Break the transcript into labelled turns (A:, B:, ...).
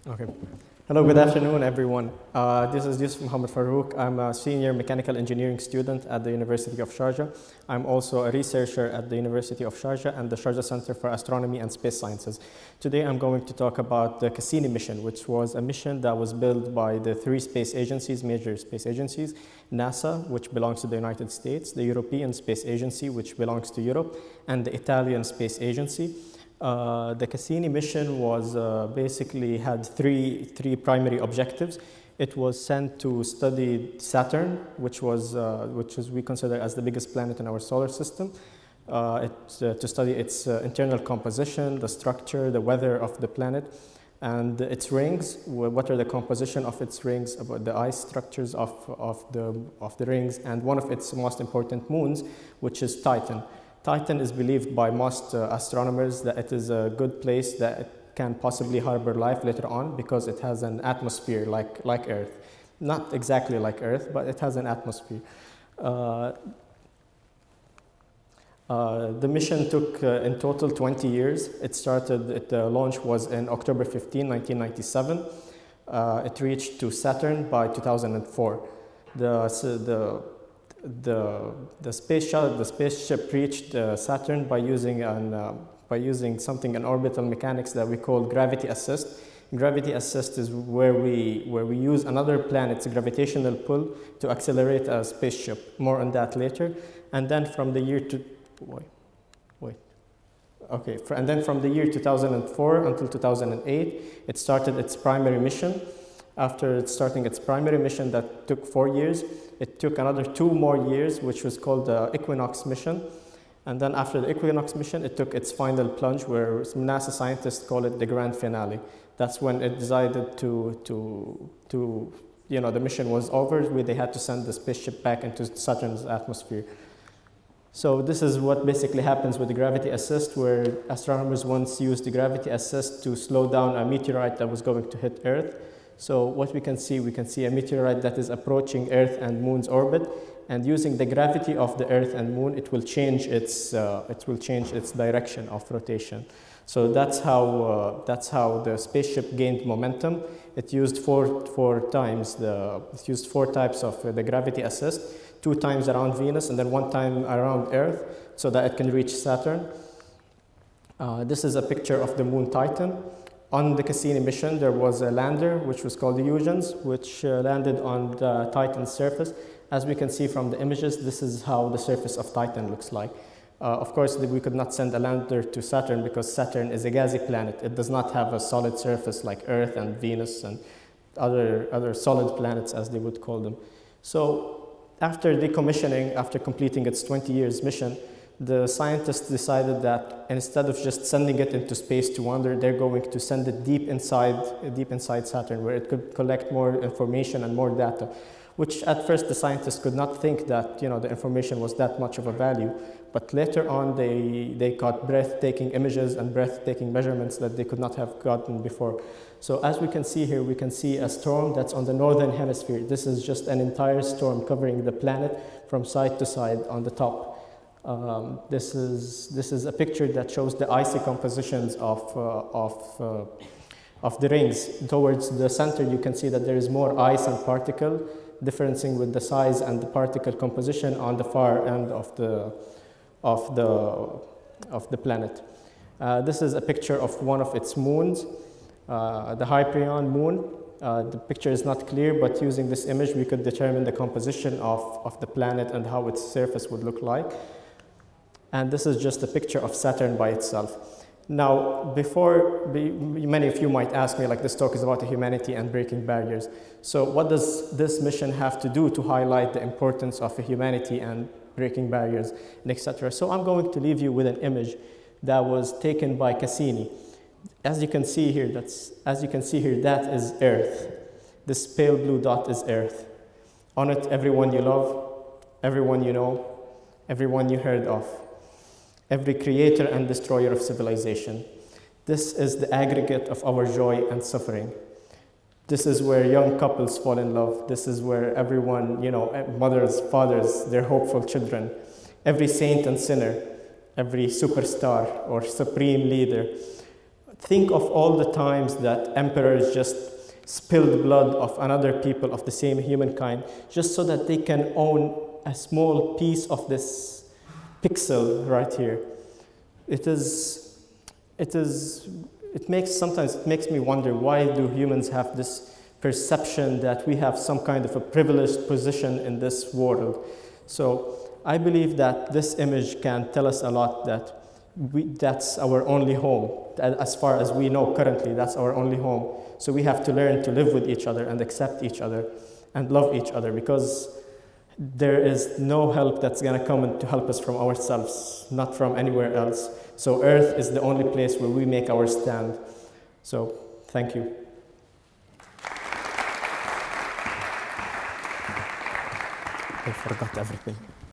A: Okay. Hello, good afternoon, everyone. This is Yousef Faroukh. I'm a senior mechanical engineering student at the University of Sharjah. I'm also a researcher at the University of Sharjah and the Sharjah Center for Astronomy and Space Sciences. Today, I'm going to talk about the Cassini mission, which was a mission that was built by the three space agencies, major space agencies: NASA, which belongs to the United States, the European Space Agency, which belongs to Europe, and the Italian Space Agency. The Cassini mission was basically had three primary objectives. It was sent to study Saturn, which we consider as the biggest planet in our solar system. To study its internal composition, the structure, the weather of the planet, and its rings. What are the composition of its rings? About the ice structures of the rings, and one of its most important moons, which is Titan. Titan is believed by most astronomers that it is a good place that it can possibly harbor life later on because it has an atmosphere like Earth. Not exactly like Earth, but it has an atmosphere. The mission took in total 20 years. The launch was in October 15, 1997. It reached to Saturn by 2004. The spaceship reached Saturn by using something in orbital mechanics that we call gravity assist. Gravity assist is where we use another planet's gravitational pull to accelerate a spaceship. More on that later. And then from the year from the year 2004 until 2008, it started its primary mission. After starting its primary mission that took 4 years, it took another 2 more years, which was called the Equinox mission. And then after the Equinox mission, it took its final plunge, where NASA scientists call it the grand finale. That's when it decided the mission was over, where they had to send the spaceship back into Saturn's atmosphere. So this is what basically happens with the gravity assist, where astronomers once used the gravity assist to slow down a meteorite that was going to hit Earth. So what we can see a meteorite that is approaching Earth and Moon's orbit, and using the gravity of the Earth and Moon, it will change its direction of rotation. So that's how the spaceship gained momentum. It used four types of the gravity assist, 2 times around Venus and then 1 time around Earth, so that it can reach Saturn. This is a picture of the moon Titan. On the Cassini mission, there was a lander, which was called the Huygens, which landed on the Titan's surface. As we can see from the images, this is how the surface of Titan looks like. Of course, we could not send a lander to Saturn because Saturn is a gassy planet. It does not have a solid surface like Earth and Venus and other solid planets, as they would call them. So after decommissioning, after completing its 20 years mission, the scientists decided that instead of just sending it into space to wander, they're going to send it deep inside Saturn, where it could collect more information and more data, which at first the scientists could not think that the information was that much of a value. But later on, they got breathtaking images and breathtaking measurements that they could not have gotten before. So as we can see here, we can see a storm that's on the northern hemisphere. This is just an entire storm covering the planet from side to side on the top. This is a picture that shows the icy compositions of the rings. Towards the center, you can see that there is more ice and particle, differencing with the size and the particle composition on the far end of the planet. This is a picture of one of its moons, the Hyperion moon. The picture is not clear, but using this image, we could determine the composition of the planet and how its surface would look like. And this is just a picture of Saturn by itself. Now, many of you might ask me, like, this talk is about humanity and breaking barriers. So what does this mission have to do to highlight the importance of humanity and breaking barriers, and etc.? So I'm going to leave you with an image that was taken by Cassini. As you can see here, that is Earth. This pale blue dot is Earth. On it, everyone you love, everyone you know, everyone you heard of, every creator and destroyer of civilization. This is the aggregate of our joy and suffering. This is where young couples fall in love. This is where everyone, mothers, fathers, their hopeful children, every saint and sinner, every superstar or supreme leader, think of all the times that emperors just spilled blood of another people of the same humankind just so that they can own a small piece of this pixel right here. Sometimes it makes me wonder, why do humans have this perception that we have some kind of a privileged position in this world? So I believe that this image can tell us a lot, that that's our only home. As far as we know currently, that's our only home. So we have to learn to live with each other and accept each other and love each other, because there is no help that's going to come to help us from ourselves, not from anywhere else. So Earth is the only place where we make our stand. So thank you. I forgot everything.